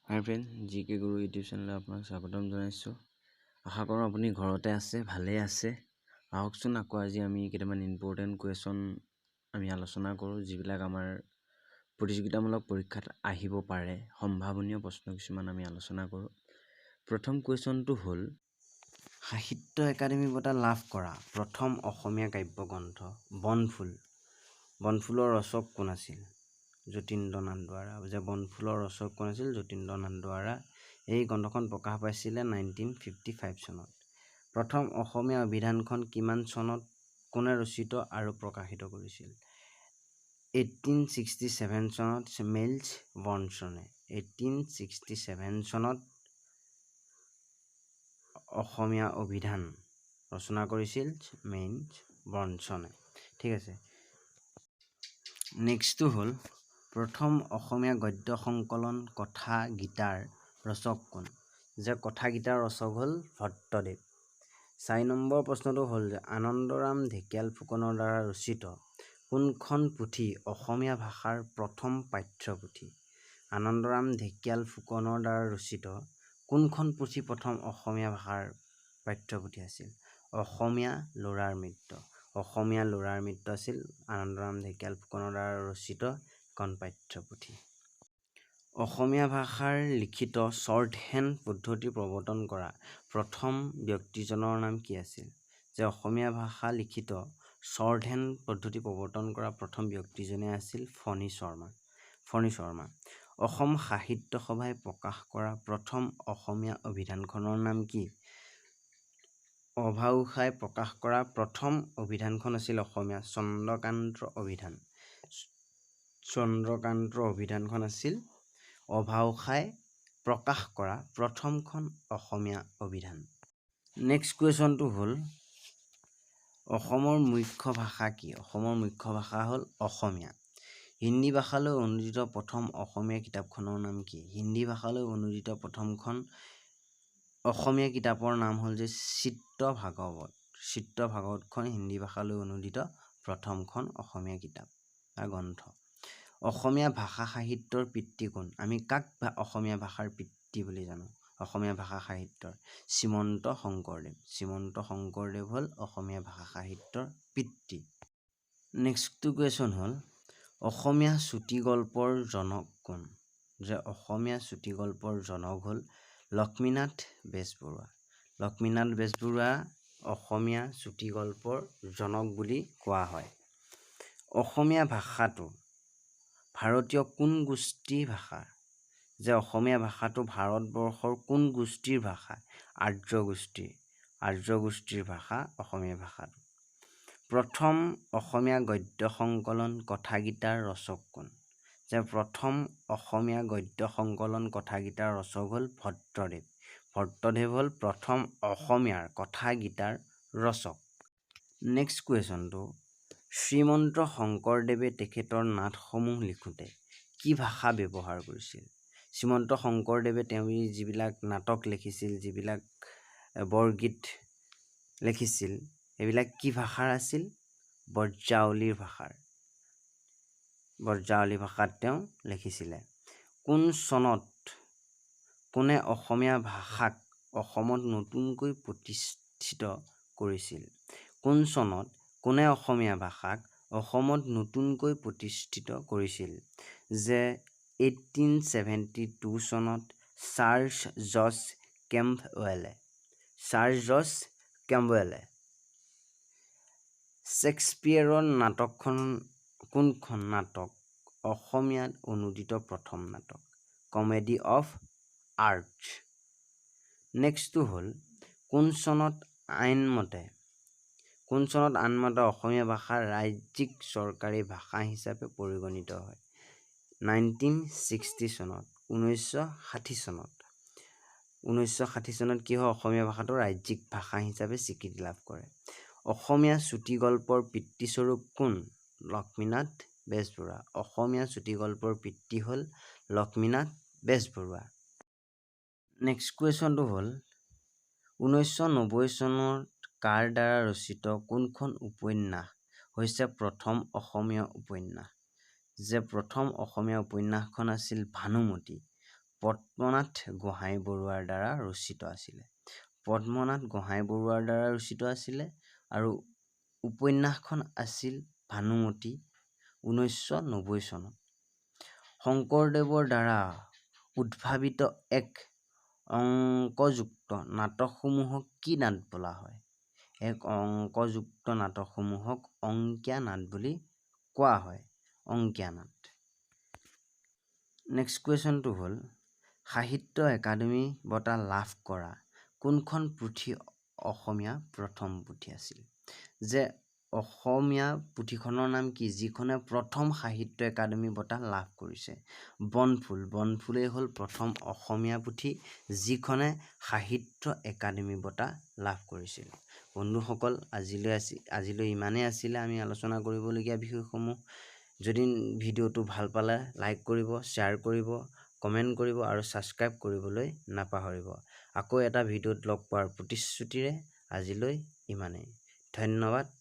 হাই friend, জিকে গুৰু YouTube চেনেললৈ আপোনাক স্বাগতম জনাইছোঁ। আশা কৰোঁ আপুনি ঘৰতে আছে, ভালেই আছে। আহকচোন আকৌ আজি আমি কেইটামান ইম্পৰ্টেণ্ট কুৱেশ্যন আমি আলোচনা কৰোঁ, যিবিলাক আমাৰ প্ৰতিযোগিতামূলক পৰীক্ষাত আহিব পাৰে। সম্ভাৱনীয় প্ৰশ্ন কিছুমান আমি আলোচনা কৰোঁ। প্ৰথম কুৱেশ্যনটো হ'ল, সাহিত্য একাডেমী বঁটা লাভ কৰা প্ৰথম অসমীয়া কাব্যগ্ৰন্থ বনফুল। বনফুলৰ ৰচক কোন আছিল? যতীন্দ্ৰনাথ দুৱৰা। যে বনফুলৰ ৰচক কোন আছিল? যতীন্দ্ৰনাথ দুৱৰা। এই গ্ৰন্থখন প্ৰকাশ পাইছিলে 1955 চনত। প্ৰথম অসমীয়া অভিধানখন কিমান চনত কোনে ৰচিত আৰু প্ৰকাশিত কৰিছিল? 1867 চনত মিল্ছ বৰ্ণছনে। 1867 চনত অসমীয়া অভিধান ৰচনা কৰিছিল মিল্ছ বৰ্ণছনে। ঠিক আছে। নেক্সটটো হ'ল, প্ৰথম অসমীয়া গদ্য সংকলন কথা গীতাৰ ৰচক কোন? যে কথা গীতাৰ ৰচক হ'ল ভট্টদেৱ। 4 নম্বৰ প্ৰশ্নটো হ'ল যে আনন্দৰাম ঢেকিয়াল ফুকনৰ দ্বাৰা ৰচিত কোনখন পুথি অসমীয়া ভাষাৰ প্ৰথম পাঠ্যপুথি? আনন্দৰাম ঢেকিয়াল ফুকনৰ দ্বাৰা ৰচিত কোনখন পুথি প্ৰথম অসমীয়া ভাষাৰ পাঠ্যপুথি আছিল? অসমীয়া ল'ৰাৰ নৃত্য। অসমীয়া ল'ৰাৰ নৃত্য আছিল আনন্দৰাম ঢেকিয়াল ফুকনৰ দ্বাৰা ৰচিত এখন পাঠ্যপুথি। অসমীয়া ভাষাৰ লিখিত শ্বৰ্টহেণ্ড পদ্ধতি প্ৰৱৰ্তন কৰা প্ৰথম ব্যক্তিজনৰ নাম কি আছিল? যে অসমীয়া ভাষা লিখিত শ্বৰ্টহেণ্ড পদ্ধতি প্ৰৱৰ্তন কৰা প্ৰথম ব্যক্তিজনে আছিল ফণী শৰ্মা। ফণী শৰ্মা। অসম সাহিত্য সভাই প্ৰকাশ কৰা প্ৰথম অসমীয়া অভিধানখনৰ নাম কি? অভাউসাই প্ৰকাশ কৰা প্ৰথম অভিধানখন আছিল অসমীয়া চন্দ্ৰকান্ত অভিধান। চন্দ্ৰকান্ত অভিধানখন আছিল অভাউসাই প্ৰকাশ কৰা প্ৰথমখন অসমীয়া অভিধান। নেক্সট কুৱেশ্যনটো হ'ল, অসমৰ মুখ্য ভাষা কি? অসমৰ মুখ্য ভাষা হ'ল অসমীয়া। হিন্দী ভাষালৈ অনুদিত প্ৰথম অসমীয়া কিতাপখনৰ নাম কি? হিন্দী ভাষালৈ অনুদিত প্ৰথমখন অসমীয়া কিতাপৰ নাম হ'ল যে চিত্ৰভাগৱত। চিত্ৰভাগৱতখন হিন্দী ভাষালৈ অনুদিত প্ৰথমখন অসমীয়া কিতাপ বা গ্ৰন্থ। অসমীয়া ভাষা সাহিত্যৰ পিতৃ কোন? আমি কাক অসমীয়া ভাষাৰ পিতৃ বুলি জানো? অসমীয়া ভাষা সাহিত্যৰ শ্ৰীমন্ত শংকৰদেৱ। শ্ৰীমন্ত শংকৰদেৱ হ'ল অসমীয়া ভাষা সাহিত্যৰ পিতৃ। নেক্সটটো কুৱেশ্যন হ'ল, অসমীয়া চুটিগল্পৰ জনক কোন? যে অসমীয়া চুটিগল্পৰ জনক হ'ল লক্ষ্মীনাথ বেজবৰুৱা। লক্ষ্মীনাথ বেজবৰুৱা অসমীয়া চুটিগল্পৰ জনক বুলি কোৱা হয়। অসমীয়া ভাষাটো ভাৰতীয় কোন গোষ্ঠীৰ ভাষা? যে অসমীয়া ভাষাটো ভাৰতবৰ্ষৰ কোন গোষ্ঠীৰ ভাষা? আৰ্য গোষ্ঠীৰ। আৰ্য গোষ্ঠীৰ ভাষা অসমীয়া ভাষাটো। প্ৰথম অসমীয়া গদ্য সংকলন কথাগীতাৰ ৰচক কোন? যে প্ৰথম অসমীয়া গদ্য সংকলন কথাগীতাৰ ৰচক হ'ল ভট্টদেৱ। ভট্টদেৱ হ'ল প্ৰথম অসমীয়াৰ কথাগীতাৰ ৰচক। নেক্সট কুৱেশ্যনটো, শ্ৰীমন্ত শংকৰদেৱে তেখেতৰ নাটসমূহ লিখোঁতে কি ভাষা ব্যৱহাৰ কৰিছিল? শ্ৰীমন্ত শংকৰদেৱে তেওঁ যিবিলাক নাটক লিখিছিল, যিবিলাক বৰগীত লিখিছিল, সেইবিলাক কি ভাষাৰ আছিল? ব্ৰজাৱলীৰ ভাষাৰ। ব্ৰজাৱলী ভাষাত তেওঁ লিখিছিলে। কোন চনত কোনে অসমীয়া ভাষাক অসমত নতুনকৈ প্ৰতিষ্ঠিত কৰিছিল? কোন চনত কোনে অসমীয়া ভাষাক অসমত নতুনকৈ প্ৰতিষ্ঠিত কৰিছিল? যে 1872 চনত চাৰ্লছ জৰ্জ কেম্পৱেলে। চাৰ্লছ জৰ্জ কেম্পৱেলে। শ্বেক্সপিয়েৰৰ নাটকখন কোনখন নাটক অসমীয়াত অনুদিত প্ৰথম নাটক? Comedy of arts. নেক্সটটো হ'ল, কোন চনত আইনমতে অসমীয়া ভাষা ৰাজ্যিক চৰকাৰী ভাষা হিচাপে পৰিগণিত হয়? 1960 চনত। 1960 চনত। 1960 চনত কি হয়? অসমীয়া ভাষাটো ৰাজ্যিক ভাষা হিচাপে স্বীকৃতি লাভ কৰে। অসমীয়া চুটিগল্পৰ পিতৃস্বৰূপ কোন? লক্ষ্মীনাথ বেজবৰুৱা। অসমীয়া চুটিগল্পৰ পিতৃ হ'ল লক্ষ্মীনাথ বেজবৰুৱা। নেক্সট কুৱেশ্যনটো হ'ল, 1990 চনত কাৰ দ্বাৰা ৰচিত কোনখন উপন্যাস হৈছে প্ৰথম অসমীয়া উপন্যাস? যে প্ৰথম অসমীয়া উপন্যাসখন আছিল ভানুমতী। পদ্মনাথ গোহাঁই বৰুৱাৰ দ্বাৰা ৰচিত আছিলে। পদ্মনাথ গোহাঁই বৰুৱাৰ দ্বাৰা ৰচিত আছিলে আৰু উপন্যাসখন আছিল ভানুমতী 1990 চনত। শংকৰদেৱৰ দ্বাৰা উদ্ভাৱিত এক অংকযুক্ত নাটকসমূহক কি নাট বোলা হয়? এক অংকযুক্ত নাটকসমূহক অংকীয়া নাট বুলি কোৱা হয়। অংকীয়া নাট। নেক্সট কুৱেশ্যনটো হ'ল সাহিত্য একাডেমী বঁটা লাভ কৰা কোনখন পুথি অসমীয়া প্ৰথম পুথি আছিল? যে অসমীয়া পুথিখনৰ নাম কি যিখনে প্ৰথম সাহিত্য একাডেমী বঁটা লাভ কৰিছে? বনফুল। বনফুলেই হ'ল প্ৰথম অসমীয়া পুথি যিখনে সাহিত্য একাডেমী বঁটা লাভ কৰিছিল। বন্ধুসকল, আজিলৈ ইমানেই আছিলে আমি আলোচনা কৰিবলগীয়া বিষয়সমূহ। যদি ভিডিঅ'টো ভাল পালে লাইক কৰিব, শ্বেয়াৰ কৰিব, কমেণ্ট কৰিব আৰু ছাবস্ক্ৰাইব কৰিবলৈ নাপাহৰিব। আকৌ এটা ভিডিঅ'ত লগ পোৱাৰ প্ৰতিশ্ৰুতিৰে আজিলৈ ইমানেই। ধন্যবাদ।